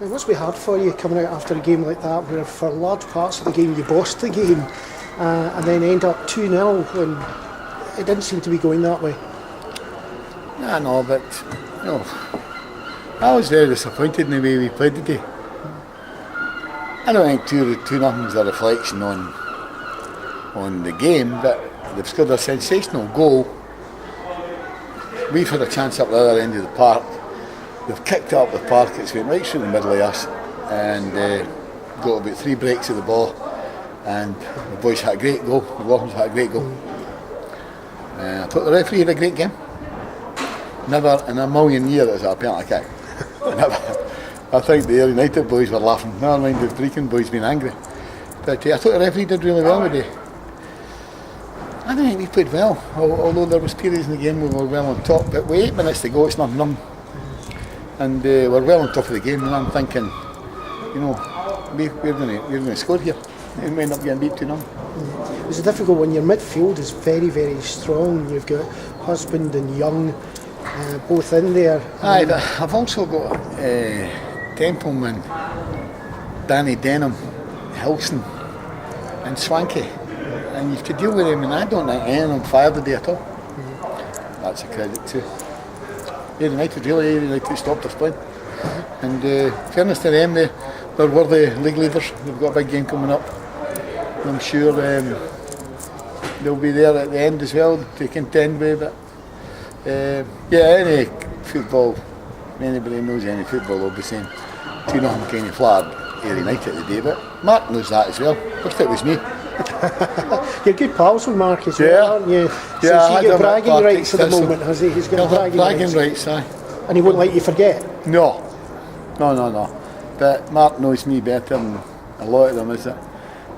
It must be hard for you coming out after a game like that, where for large parts of the game you bossed the game, and then end up 2-0 when it didn't seem to be going that way. I know, but I was very disappointed in the way we played today. I don't think 2-0 is a reflection on the game, but they've scored a sensational goal. We've had a chance up the other end of the park. They've kicked up the park, it's went right through the middle of us, and got about 3 breaks of the ball, and the boys had a great goal, the Walkers had a great goal. I thought the referee had a great game. Never in a million years has a penalty kick. Never. I think the United boys were laughing, never mind the Brecon boys being angry. But I thought the referee did really well today. I don't think we played well, although there was periods in the game where we were well on top, but with 8 minutes to go it's 0-0. And we're well on top of the game, and I'm thinking, we're going to score here. We may end up getting beat 2-0. It's a difficult one. Your midfield is very, very strong. You've got Husband and Young both in there. Aye, but I've also got Templeman, Danny Denham, Hilson and Swanky. And you have to deal with them, and I don't think any of them fired today at all. That's a credit to United, really stopped us playing. And fairness to them, they're worthy league leaders. They've got a big game coming up. I'm sure they'll be there at the end as well to contend with. But any football, anybody knows any football will be saying 2-0 kind of flat United today. But Mark knows that as well. First it was me. You're good pals with Mark as well, aren't you? Yeah, he's got bragging rights at the moment, has he? He's got bragging rights, aye. And he won't let you forget? No. But Mark knows me better than a lot of them, is that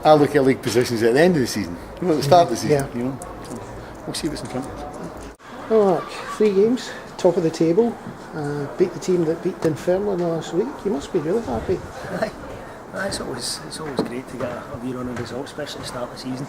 I look at league positions at the end of the season, at the start of the season, So we'll see what's in front of us. Well, Mark, 3 games, top of the table, beat the team that beat Dunfermline last week. You must be really happy. It's always great to get a wee run of results, especially at the start of the season.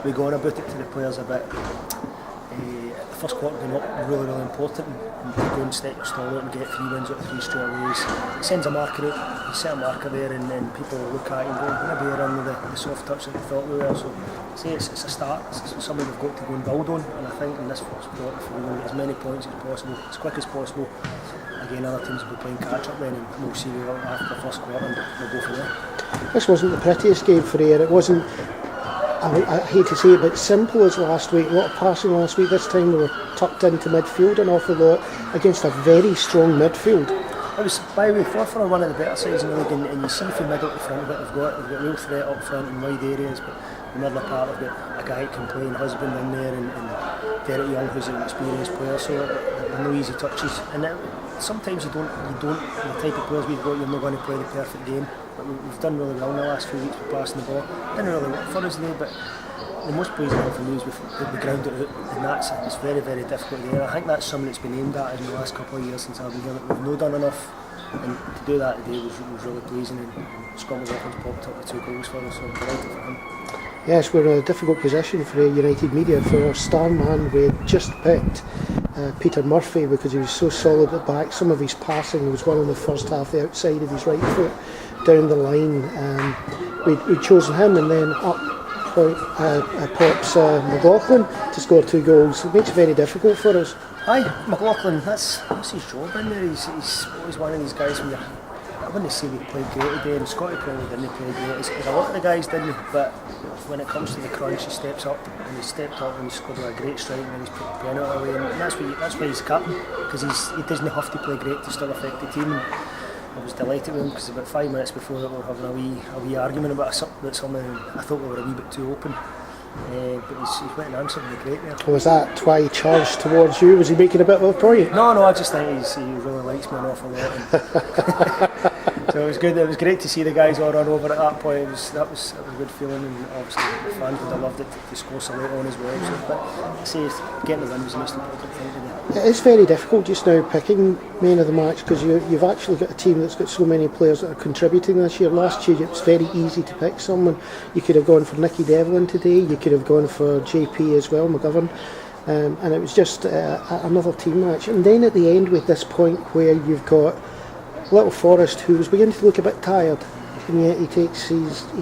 We go on about it to the players a bit. The first quarter going up really important, and to go and stall out and get 3 wins out of 3 straight away. It sends a marker out, you set a marker there, and then people will look at it and go, maybe we're on with the soft touch that we thought we were. So it's a start, it's something we've got to go and build on, and I think in this first quarter, if we get as many points as possible, as quick as possible, again other teams will be playing catch up then, and we'll see after the first quarter and we'll go from there. This wasn't the prettiest game for Ayr. It wasn't, I hate to say it, but simple as last week. A lot of passing last week. This time they were tucked into midfield an awful lot against a very strong midfield. It was, by the way, Forfar are one of the better sides in the league, and you see from middle to front of it, they've got real threat up front in wide areas, but the middle part they've got a guy who can play, and Husband in there, and Derek Young, who's an experienced player, so they're no easy touches. And sometimes you don't, the type of players we've got, you're not going to play the perfect game. But we've done really well in the last few weeks with passing the ball. Didn't really work for us today, but the most pleasing thing for me is we've ground it out, and it's very, very difficult there. I think that's something that's been aimed at in the last couple of years since I've been here. We've not done enough, and to do that today was really pleasing. And Scott McLaughlin's popped up with 2 goals for us, so I'm delighted for him. Yes, we're in a difficult position for United Media. For our star man, we had just picked Peter Murphy because he was so solid at the back. Some of his passing was well in the first half, the outside of his right foot down the line. We'd chosen him, and then up pops McLaughlin to score 2 goals. It makes it very difficult for us. Aye, McLaughlin, that's his job in there. He's always one of these guys when I wouldn't say they played great today, and Scotty probably didn't play great. As a lot of the guys didn't, but when it comes to the crunch, he steps up, and he stepped up and he scored a great strike, and then he's put the penalty away, and that's why he's captain, because he doesn't have to play great to still affect the team. And I was delighted with him because about 5 minutes before that we were having a wee argument about something, and I thought we were a wee bit too open. But he's went and answered me great there. Was that why he charged towards you? Was he making a bit of a point? No, I just think he really likes me an awful lot. So it was good. It was great to see the guys all run over at that point. That was a good feeling, and obviously the fans would have loved it to score so late on as well. So, but I say getting the win was the most important thing today. It's very difficult just now picking man of the match because you've actually got a team that's got so many players that are contributing this year. Last year it was very easy to pick someone. You could have gone for Nicky Devlin today, you could have gone for JP as well, McGovern, and it was just another team match. And then at the end with this point where you've got Little Forrest, who was beginning to look a bit tired, and yet he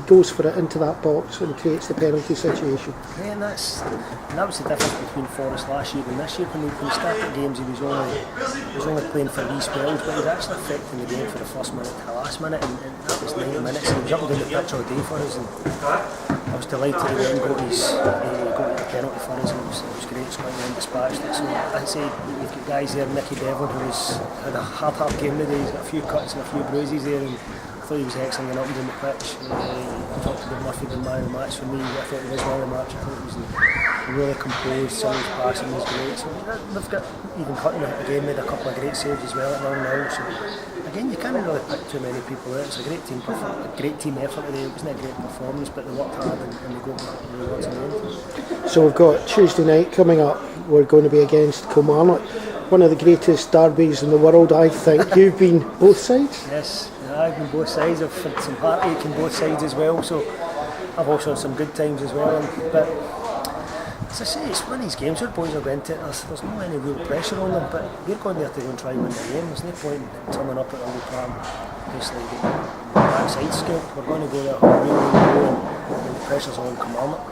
goes for it into that box and creates the penalty situation. Yeah, and that was the difference between Forrest last year and this year. When he started games, he was only playing for wee spells, but he was actually affecting the game for the first minute to the last minute, and that was 90 minutes. He was up and down the pitch all day for us, and I was delighted he went and got the penalty for us, and it was great. Scotland dispatched it. So I'd say you've got guys there, Nicky Devlin, who's had a hard game today. He's got a few cuts and a few bruises there, and I thought he was excellent going up and down the pitch. Talked about Murphy being man of the match for me. I thought he was man of the match. I thought he was really composed, some of his passing was great. So they've got even Cutting again made a couple of great saves as well at 0-0. So again, you can't really pick too many people out. It's a great team effort today. It wasn't a great performance, but they worked hard and they got the rewards in the end. So we've got Tuesday night coming up. We're going to be against Kilmarnock, one of the greatest derbies in the world, I think. You've been both sides? Yes, I've been both sides. I've had some heartache in both sides as well, so I've also had some good times as well. But as I say, it's one of these games where boys are going to it. There's not any real pressure on them, but we're going there to go and try and win the game. There's no point in turning up at the Old Firm basically getting backside scoop. We're going to go there really low, and the pressure's on Kilmarnock.